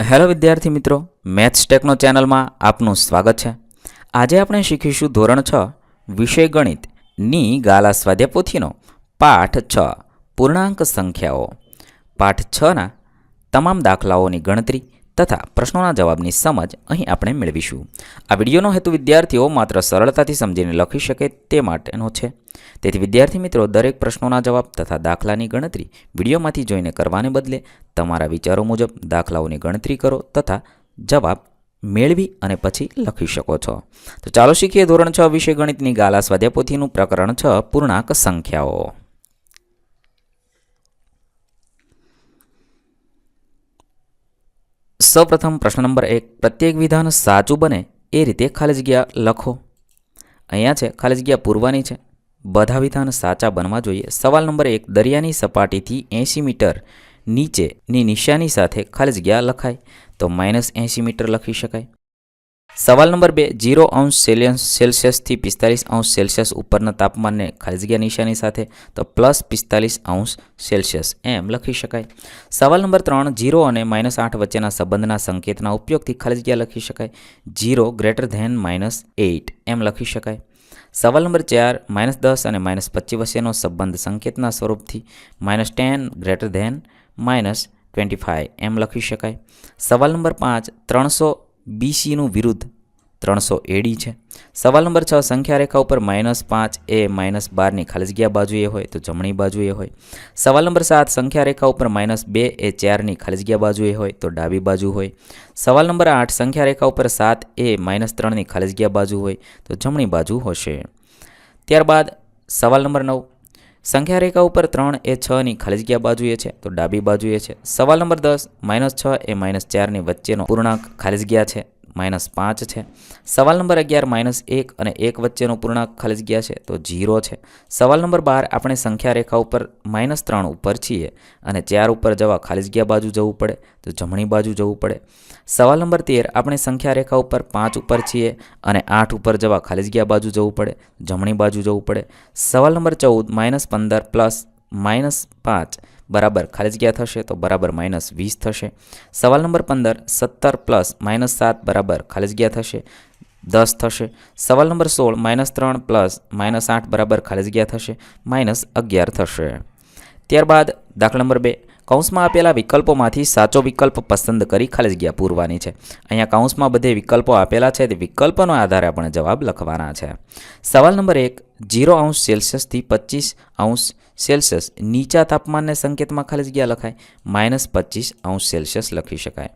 Hello વિદ્યાર્થી મિત્રો, maths techno ચેનલમાં આપનું સ્વાગત છે. આજે આપણે શીખીશું ધોરણ 6 વિષય ગણિતની ગાલા સ્વાધ્યાય પોથીનો પાઠ 6 પૂર્ણાંક સંખ્યાઓ. પાઠ 6ના તમામ દાખલાઓની ગણતરી તથા પ્રશ્નોના જવાબની સમજ અહીં આપણે મેળવીશું. આ વિડીયોનો હેતુ વિદ્યાર્થીઓ માત્ર સરળતાથી સમજીને લખી શકે તે માટેનો છે. તેથી વિદ્યાર્થી મિત્રો, દરેક પ્રશ્નોના જવાબ તથા દાખલાની ગણતરી વિડીયોમાંથી જોઈને કરવાને બદલે તમારા વિચારો મુજબ દાખલાઓની ગણતરી કરો તથા જવાબ મેળવી અને પછી લખી શકો છો. તો ચાલો શીખીએ ધોરણ 6 વિષય ગણિતની ગાલા સ્વાધ્યાય પોથીનું પ્રકરણ 6 પૂર્ણાંક સંખ્યાઓ. સૌપ્રથમ પ્રશ્ન નંબર 1, પ્રત્યેક વિધાન સાચું બને એ રીતે ખાલી જગ્યા લખો. અહીંયા છે ખાલી જગ્યા પૂરવાની છે. બધા વિધાન સાચા બનવા જોઈએ. સવાલ નંબર 1, દરિયાની સપાટીથી 80 મીટર નીચેની નિશાની સાથે ખાલી જગ્યા લખાય તો -80 મીટર લખી શકાય. સવાલ નંબર 2, 0° સેલ્સિયસથી 45° ઉપરના તાપમાનને ખાલી જગ્યા નિશાની સાથે તો +45° એમ લખી શકાય. સવાલ નંબર 3, 0 અને -8 વચ્ચેના સંબંધના સંકેતના ઉપયોગથી ખાલી જગ્યા લખી શકાય. 0 > -8 એમ લખી શકાય. સવાલ નંબર 4, -10 અને -25 વચ્ચેનો સંબંધ સંકેતના સ્વરૂપથી -10 > -25 એમ લખી શકાય. સવાલ નંબર 5, 300 BCનું વિરુદ્ધ 300 AD છે. સવાલ નંબર 6, સંખ્યા રેખા ઉપર -5 એ -12ની ખાલી જગ્યા બાજુએ હોય તો જમણી બાજુએ હોય. સવાલ નંબર 7, સંખ્યા રેખા ઉપર -2 એ 4ની ખાલી જગ્યા બાજુએ હોય તો ડાબી બાજુ હોય. સવાલ નંબર 8, સંખ્યા રેખા ઉપર 7 એ -3ની ખાલી જગ્યા બાજુ હોય તો જમણી બાજુ હશે. ત્યારબાદ સવાલ નંબર 9, સંખ્યા રેખા ઉપર 3 એ 6ની ખાલી જગ્યા બાજુએ છે તો ડાબી બાજુએ છે. સવાલ નંબર 10, -6 એ -4ની વચ્ચેનો પૂર્ણાંક ખાલી જગ્યા છે -5 છે. સવાલ નંબર 11, -1 અને 1 વચ્ચેનો પૂર્ણાંક ખાલી જગ્યા છે તો 0 છે. સવાલ નંબર 12, આપણે સંખ્યા રેખા ઉપર -3 ઉપર છીએ અને 4 ઉપર જવા ખાલી જગ્યા બાજુ જવું પડે તો જમણી બાજુ જવું પડે. સવાલ નંબર 13, આપણે સંખ્યા રેખા ઉપર 5 ઉપર છીએ અને 8 ઉપર જવા ખાલી જગ્યા બાજુ જવું પડે જમણી બાજુ જવું પડે. સવાલ નંબર 14, -15 + -5 બરાબર ખાલી જગ્યા થશે તો બરાબર -20 થશે. સવાલ નંબર 15, 17 + -7 બરાબર ખાલી જગ્યા થશે 10 થશે. સવાલ નંબર 16, -3 + -8 બરાબર ખાલી જગ્યા થશે -11 થશે. ત્યારબાદ દાખલા નંબર 2, કૌંસમાં આપેલા વિકલ્પોમાંથી સાચો વિકલ્પ પસંદ કરી ખાલી જગ્યા પૂરવાની છે. અહીંયા કૌંસમાં બધે વિકલ્પો આપેલા છે તે વિકલ્પોના આધારે આપણે જવાબ લખવાના છે. સવાલ નંબર 1, 0° સેલ્સિયસથી 25° નીચા તાપમાનને સંકેતમાં ખાલી જગ્યા લખાય -25° લખી શકાય.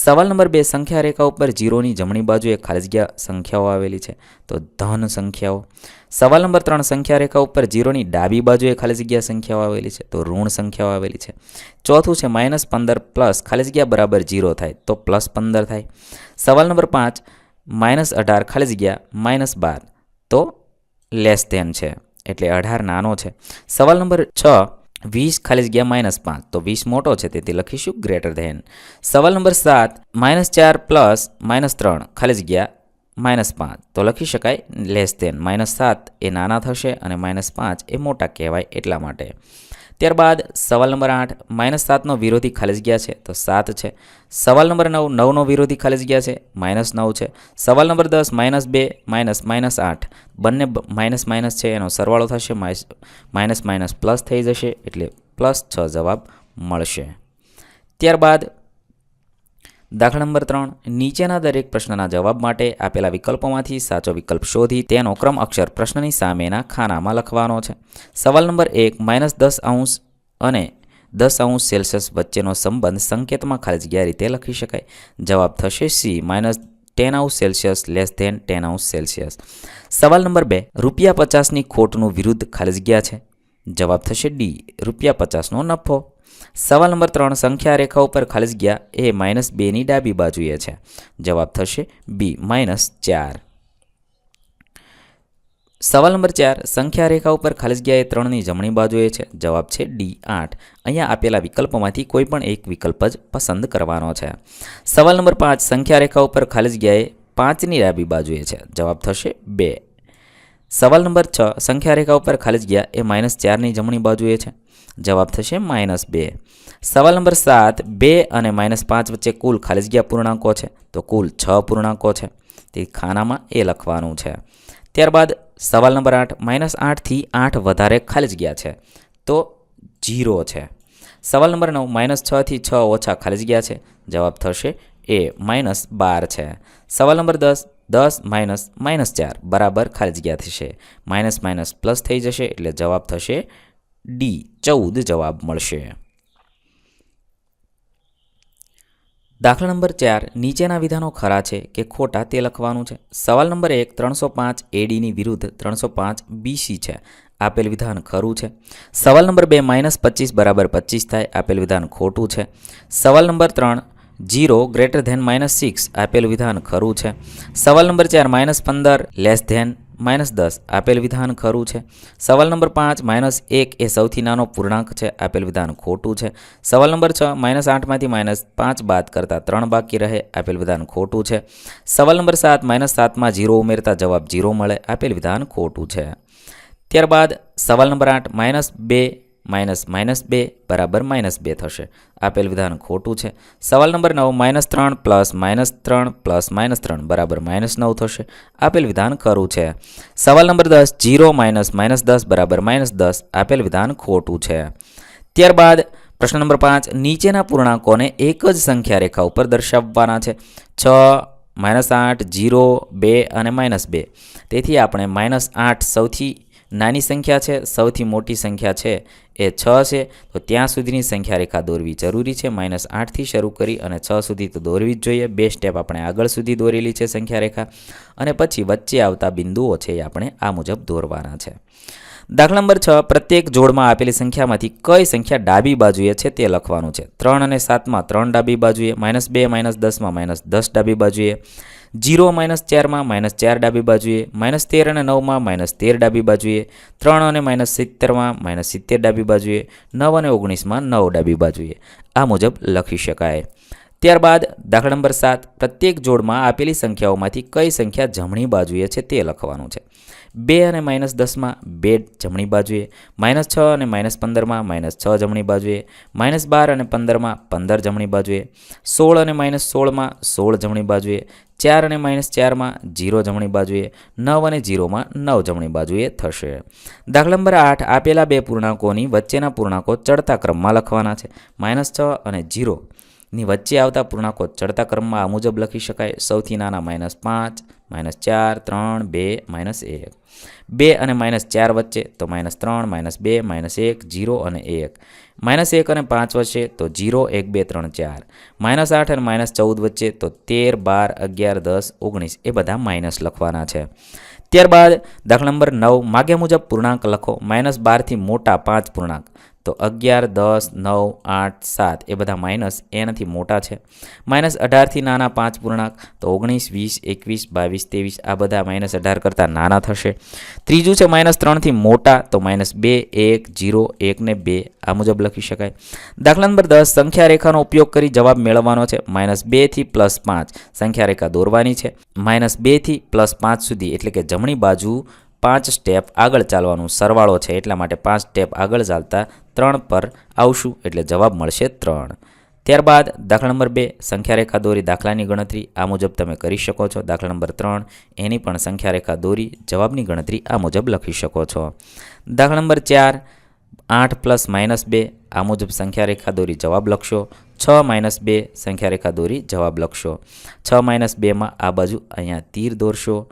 સવાલ નંબર 2, સંખ્યા રેખા ઉપર 0ની જમણી બાજુએ ખાલી જગ્યા સંખ્યાઓ આવેલી છે તો ધન સંખ્યાઓ. સવાલ નંબર 3, સંખ્યા રેખા ઉપર 0ની ડાબી બાજુએ ખાલી જગ્યા સંખ્યાઓ આવેલી છે તો ઋણ સંખ્યાઓ આવેલી છે. ચોથું છે -15 + ખાલી જગ્યા બરાબર 0 થાય તો +15 થાય. સવાલ નંબર 5, -18 ખાલી જગ્યા -12 તો લેસ ધેન છે એટલે 18 નાનો છે. સવાલ નંબર 6, 20 ખાલી જગ્યા -5 તો 20 મોટો છે તેથી લખીશું ગ્રેટર ધેન. સવાલ નંબર 7, -4 + -3 ખાલી જગ્યા -5 તો લખી શકાય લેસ ધેન. -7 એ નાના થશે અને -5 એ મોટા કહેવાય એટલા માટે. ત્યારબાદ સવાલ નંબર 8, -7નો વિરોધી ખાલી જગ્યા છે તો 7 છે. સવાલ નંબર 9, 9નો વિરોધી ખાલી જગ્યા છે -9 છે. સવાલ નંબર 10, -2 -8 બંને માઇનસ છે એનો સરવાળો થશે માઇનસ પ્લસ થઈ જશે એટલે +6 જવાબ મળશે. ત્યારબાદ દાખલા નંબર 3, નીચેના દરેક પ્રશ્નના જવાબ માટે આપેલા વિકલ્પોમાંથી સાચો વિકલ્પ શોધી તેનો ક્રમ અક્ષર પ્રશ્નની સામેના ખાનામાં લખવાનો છે. સવાલ નંબર 1, -10° અને 10° વચ્ચેનો સંબંધ સંકેતમાં ખાલી જગ્યા રીતે લખી શકાય. જવાબ થશે C, -10° < 10°C. સવાલ નંબર 2, ₹50ની ખોટનું વિરુદ્ધ ખાલી જગ્યા છે. જવાબ થશે D, ₹50નો નફો. સવાલ નંબર 3, સંખ્યા રેખા ઉપર ખાલી જગ્યા એ -2ની ડાબી બાજુએ છે. જવાબ થશે B, -4. સવાલ નંબર 4, સંખ્યા રેખા ઉપર ખાલી જગ્યા એ 3ની જમણી બાજુએ છે. જવાબ છે D, 8. અહીંયા આપેલા વિકલ્પોમાંથી કોઈ પણ એક વિકલ્પ જ પસંદ કરવાનો છે. સવાલ નંબર 5, સંખ્યા રેખા ઉપર ખાલી જગ્યા એ 5ની ડાબી બાજુએ છે. જવાબ થશે 2. સવાલ નંબર 6, સંખ્યા રેખા ઉપર ખાલી જગ્યા એ -4ની જમણી બાજુએ છે. જવાબ થશે -2. સવાલ નંબર 7, 2 અને -5 વચ્ચે કુલ ખાલી જગ્યા પૂર્ણાંકો છે, તો કુલ 6 પૂર્ણાંકો છે, તે ખાનામાં એ લખવાનું છે. ત્યારબાદ સવાલ નંબર 8, -8 થી 8 વધારે ખાલી જગ્યા છે, તો 0 છે. સવાલ નંબર 9, -6 થી 6 ઓછા ખાલી જગ્યા છે, જવાબ થશે એ -12 છે. સવાલ નંબર 10, 10 -4 બરાબર ખાલી જગ્યા થશે, માઇનસ પ્લસ થઈ જશે એટલે જવાબ થશે ડી, 14 જવાબ મળશે. દાખલા નંબર 4, નીચેના વિધાનો ખરા છે કે ખોટા તે લખવાનું છે. સવાલ નંબર 1, 305 ADની વિરુદ્ધ 305 BC છે, આપેલ વિધાન ખરું છે. સવાલ નંબર 2, -25 બરાબર 25 થાય, આપેલ વિધાન ખોટું છે. સવાલ નંબર 3, 0 > -6 આપેલ વિધાન ખરું છે. સવાલ નંબર 4, -15 -10 આપેલ વિધાન ખરું છે. સવાલ નંબર 5, -1 એ સૌથી નાનો પૂર્ણાંક છે, આપેલ વિધાન ખોટું છે. સવાલ નંબર 6, -8 માંથી -5 બાદ કરતા 3 બાકી રહે, આપેલ વિધાન ખોટું છે. સવાલ નંબર 7, -7 માં 0 ઉમેરતા જવાબ 0 મળે, આપેલ વિધાન ખોટું છે. ત્યારબાદ સવાલ નંબર 8, -2 બરાબર -2 થશે, આપેલ વિધાન ખોટું છે. સવાલ નંબર 9, -3 + -3 બરાબર -9 થશે, આપેલ વિધાન ખરું છે. સવાલ નંબર 10, 0 - -10 બરાબર -10 આપેલ વિધાન ખોટું છે. ત્યારબાદ પ્રશ્ન નંબર 5, નીચેના પૂર્ણાંકોને એક જ સંખ્યા રેખા ઉપર દર્શાવવાના છે. 6, -8, 0, 2 અને -2. તેથી આપણે -8 સૌથી નાની સંખ્યા છે, સૌથી મોટી સંખ્યા છે એ 6 છે, તો ત્યાં સુધીની સંખ્યા રેખા દોરવી જરૂરી છે. -8થી શરૂ કરી અને 6 સુધી તો દોરવી જ જોઈએ. 2 સ્ટેપ આપણે આગળ સુધી દોરેલી છે સંખ્યા રેખા, અને પછી વચ્ચે આવતા બિંદુઓ છે એ આપણે આ મુજબ દોરવાના છે. દાખલા નંબર 6, પ્રત્યેક જોડમાં આપેલી સંખ્યામાંથી કઈ સંખ્યા ડાબી બાજુએ છે તે લખવાનું છે. 3 અને 7માં 3 ડાબી બાજુએ, -2 -10માં -10 ડાબી બાજુએ, 0 -4માં -4 ડાબી બાજુએ, -13 અને 9માં -13 ડાબી બાજુએ, 3 અને -17માં -17 ડાબી બાજુએ, 9 અને 19માં 9 ડાબી બાજુએ. આ મુજબ લખી શકાય. ત્યારબાદ દાખલા નંબર 7, પ્રત્યેક જોડમાં આપેલી સંખ્યાઓમાંથી કઈ સંખ્યા જમણી બાજુએ છે તે લખવાનું છે. 2 અને -10માં 2 જમણી બાજુએ, -6 અને -15માં -6 જમણી બાજુએ, -12 અને 15માં 15 જમણી બાજુએ, 16 અને -16માં 16 જમણી બાજુએ, 4 અને -4માં 0 જમણી બાજુએ, 9 અને 0માં 9 જમણી બાજુએ થશે. દાખલા નંબર 8, આપેલા બે પૂર્ણાંકોની વચ્ચેના પૂર્ણાંકો ચડતા ક્રમમાં લખવાના છે. -6 અને 0 ની વચ્ચે આવતા પૂર્ણાંકો ચડતા ક્રમમાં આ મુજબ લખી શકાય. સૌથી નાના -5, -4, 3, 2, -1. 2 અને -4 વચ્ચે તો -3, -2, -1, 0 અને 1. -1 અને 5 વચ્ચે તો 0, 1, 2, 3, 4. -8 અને -14 વચ્ચે તો 13, 12, 11, 10, 19 એ બધા માઇનસ લખવાના છે. ત્યારબાદ દાખલા નંબર 9, માગ્યા મુજબ પૂર્ણાંક લખો. -12 થી મોટા 5 પૂર્ણાંક તો 11, 10, 9, 8, 7 એ બધા માઇનસ એનાથી મોટા છે. -18 થી નાના 5 પૂર્ણાંક તો 19, 20, 21, 22, 23 આ બધા -18 કરતાં નાના થશે. ત્રીજું છે -3 થી મોટા તો -2, 1, 0, 1 ને 2 આ મુજબ લખી શકાય. દાખલા નંબર 10, સંખ્યા રેખાનો ઉપયોગ કરી જવાબ મેળવવાનો છે. -2 થી +5 સંખ્યા રેખા દોરવાની છે. -2 થી +5 સુધી એટલે કે જમણી બાજુ 5 સ્ટેપ આગળ ચાલવાનું, સરવાળો છે એટલા માટે 5 સ્ટેપ આગળ ચાલતા 3 પર આવશું એટલે જવાબ મળશે 3. ત્યારબાદ દાખલા નંબર 2, સંખ્યા રેખા દોરી દાખલાની ગણતરી આ મુજબ તમે કરી શકો છો. દાખલા નંબર 3, એની પણ સંખ્યા રેખા દોરી જવાબની ગણતરી આ મુજબ લખી શકો છો. દાખલા નંબર 4, 8 + -2 આ મુજબ સંખ્યા રેખા દોરી જવાબ લખશો. 6 - 2 સંખ્યા રેખા દોરી જવાબ લખશો. 6 - 2માં આ બાજુ અહીંયા તીર દોરશો.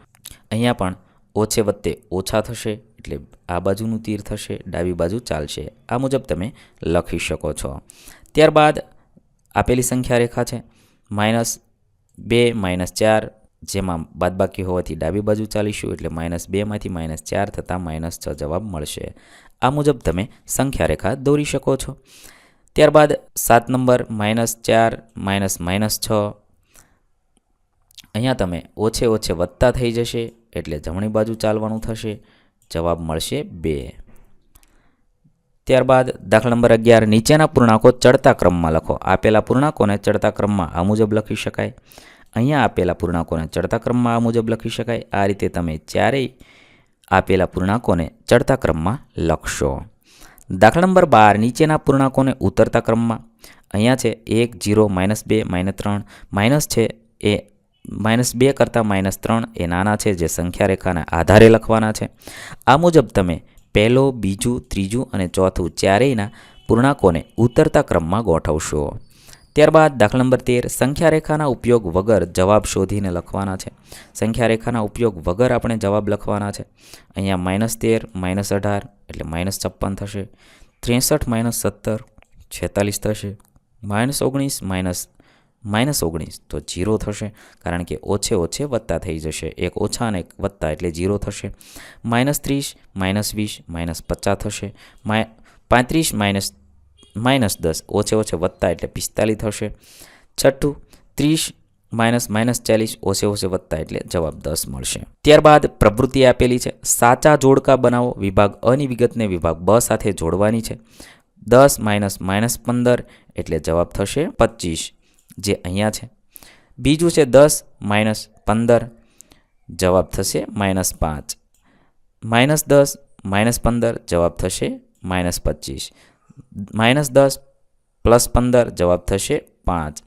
અહીંયા પણ ઓછે વત્તે ઓછા થશે એટલે આ બાજુનું તીર થશે, ડાબી બાજુ ચાલશે. આ મુજબ તમે લખી શકો છો. ત્યારબાદ આપેલી સંખ્યા રેખા છે -2 -4 જેમાં બાદબાકી હોવાથી ડાબી બાજુ ચાલીશું એટલે -2 માંથી -4 થતાં -6 જવાબ મળશે. આ મુજબ તમે સંખ્યા રેખા દોરી શકો છો. ત્યારબાદ 7 નંબર -4 -6 અહીંયા તમે ઓછે વધતા થઈ જશે એટલે જમણી બાજુ ચાલવાનું થશે, જવાબ મળશે 2. ત્યારબાદ દાખલા નંબર 11, નીચેના પૂર્ણાંકો ચડતા ક્રમમાં લખો. આપેલા પૂર્ણાંકોને ચડતા ક્રમમાં આ મુજબ લખી શકાય. અહીંયા આપેલા પૂર્ણાંકોને ચડતા ક્રમમાં આ મુજબ લખી શકાય. આ રીતે તમે ચારેય આપેલા પૂર્ણાંકોને ચડતા ક્રમમાં લખશો. દાખલા નંબર 12 નીચેના પૂર્ણાંકોને ઉતરતા ક્રમમાં અહીંયા છે 1 0 -2 -3 માઇનસ છે એ -2 કરતાં -3 એ નાના છે જે સંખ્યા રેખાના આધારે લખવાના છે. આ મુજબ તમે પહેલો, બીજું, ત્રીજું અને ચોથું ચારેયના પૂર્ણાંકોને ઉતરતા ક્રમમાં ગોઠવશો. ત્યારબાદ દાખલા નંબર 13 સંખ્યા રેખાના ઉપયોગ વગર જવાબ શોધીને લખવાના છે. સંખ્યા રેખાના ઉપયોગ વગર આપણે જવાબ લખવાના છે. અહીંયા -13 -18 એટલે -56 થશે. 63 -17 46 થશે. -19 -19 તો 0 થશે, કારણ કે ઓછે ઓછે વત્તા થઈ જશે. એક ઓછા અને એક વત્તા એટલે 0 થશે. -30 -20 -50 થશે. 35 -10 ઓછે ઓછે વત્તા એટલે 45 થશે. છઠ્ઠું 30 -40 ઓછે ઓછે વત્તા એટલે જવાબ 10 મળશે. ત્યારબાદ પ્રવૃત્તિ આપેલી છે. સાચા જોડકા બનાવો. વિભાગ અ ની વિગતને વિભાગ બ સાથે જોડવાની છે. 10 -15 એટલે જવાબ થશે 25, જે અહીંયા છે. બીજું છે 10 -15 જવાબ થશે -5. -10 -15 જવાબ થશે -25. -10 + 15 જવાબ થશે 5.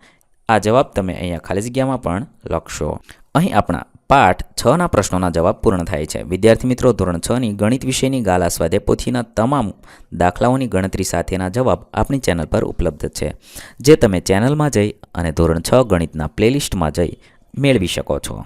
આ જવાબ તમે અહીંયા ખાલી જગ્યામાં પણ લખશો. અહીં આપણા પાઠ 6ના પ્રશ્નોના જવાબ પૂર્ણ થાય છે. વિદ્યાર્થી મિત્રો, ધોરણ 6ની ગણિત વિષયની ગાલા સ્વાધ્યાય પોથીના તમામ દાખલાઓની ગણતરી સાથેના જવાબ આપણી ચેનલ પર ઉપલબ્ધ છે, જે તમે ચેનલમાં જઈ અને ધોરણ 6 ગણિતના પ્લેલિસ્ટમાં જઈ મેળવી શકો છો.